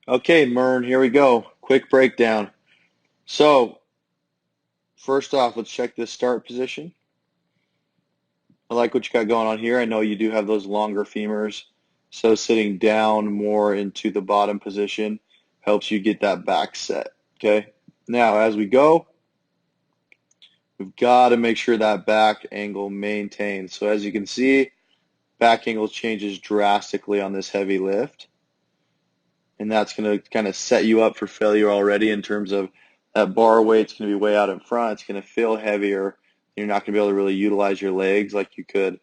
Okay, Mern, here we go. Quick breakdown. So, first off, let's check this start position. I like what you got going on here. I know you do have those longer femurs, so sitting down more into the bottom position helps you get that back set. Okay, now as we go, we've got to make sure that back angle maintains. So as you can see, back angle changes drastically on this heavy lift. And that's going to kind of set you up for failure already in terms of that bar weight's going to be way out in front. It's going to feel heavier. You're not going to be able to really utilize your legs like you could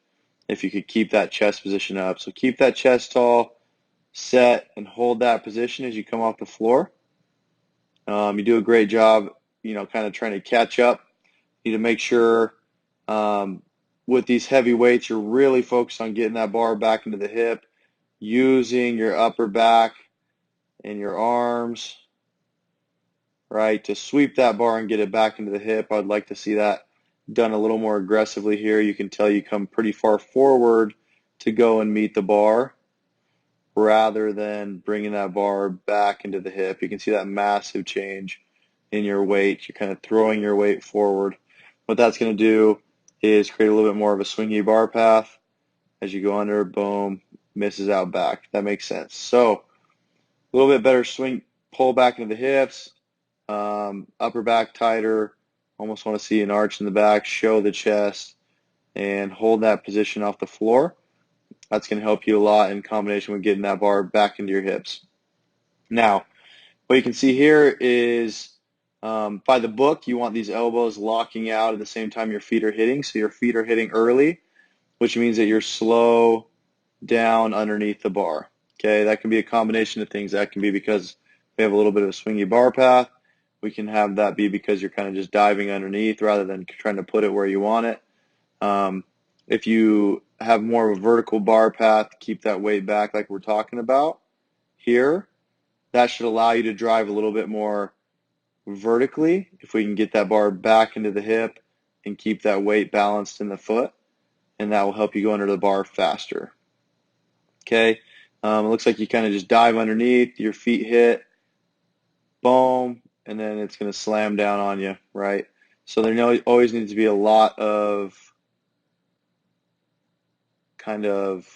if you could keep that chest position up. So keep that chest tall, set, and hold that position as you come off the floor. You do a great job, kind of trying to catch up. You need to make sure with these heavy weights, you're really focused on getting that bar back into the hip, using your upper back and your arms, right, to sweep that bar and get it back into the hip. I'd like to see that done a little more aggressively here. You can tell you come pretty far forward to go and meet the bar rather than bringing that bar back into the hip. You can see that massive change in your weight. You're kind of throwing your weight forward. What that's going to do is create a little bit more of a swingy bar path. As you go under, boom, misses out back. That makes sense. So a little bit better swing, pull back into the hips. Upper back tighter, almost want to see an arch in the back, show the chest, and hold that position off the floor. That's going to help you a lot in combination with getting that bar back into your hips. Now, what you can see here is by the book, you want these elbows locking out at the same time your feet are hitting. So your feet are hitting early, which means that you're slow down underneath the bar. Okay, that can be a combination of things. That can be because we have a little bit of a swingy bar path. We can have that be because you're kind of just diving underneath rather than trying to put it where you want it. If you have more of a vertical bar path, keep that weight back like we're talking about here. That should allow you to drive a little bit more vertically if we can get that bar back into the hip and keep that weight balanced in the foot, and that will help you go under the bar faster. Okay, it looks like you kind of just dive underneath, your feet hit, boom, and then it's going to slam down on you, right? So there always needs to be a lot of kind of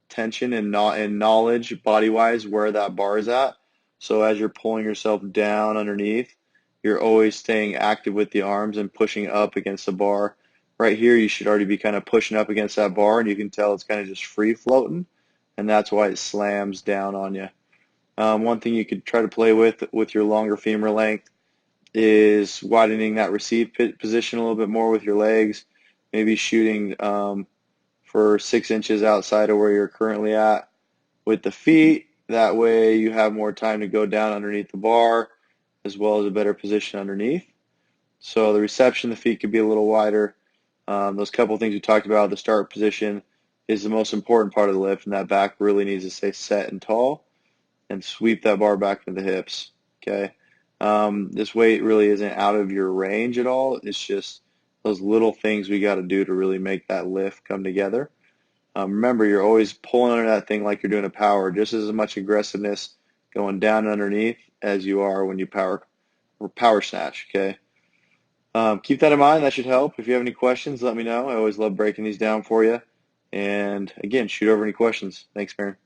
tension and knowledge body-wise where that bar is at. So as you're pulling yourself down underneath, you're always staying active with the arms and pushing up against the bar. Right here, you should already be kind of pushing up against that bar, and you can tell it's kind of just free floating, and that's why it slams down on you. One thing you could try to play with your longer femur length is widening that receive position a little bit more with your legs, maybe shooting for 6 inches outside of where you're currently at with the feet. That way you have more time to go down underneath the bar as well as a better position underneath. So the reception, the feet could be a little wider. Those couple of things we talked about, the start position is the most important part of the lift, and that back really needs to stay set and tall and sweep that bar back to the hips. Okay. This weight really isn't out of your range at all. It's just those little things we got to do to really make that lift come together. Remember, you're always pulling under that thing like you're doing a power, just as much aggressiveness going down and underneath as you are when you power snatch. Okay. Keep that in mind. That should help. If you have any questions, let me know. I always love breaking these down for you. And again, shoot over any questions. Thanks, Maren.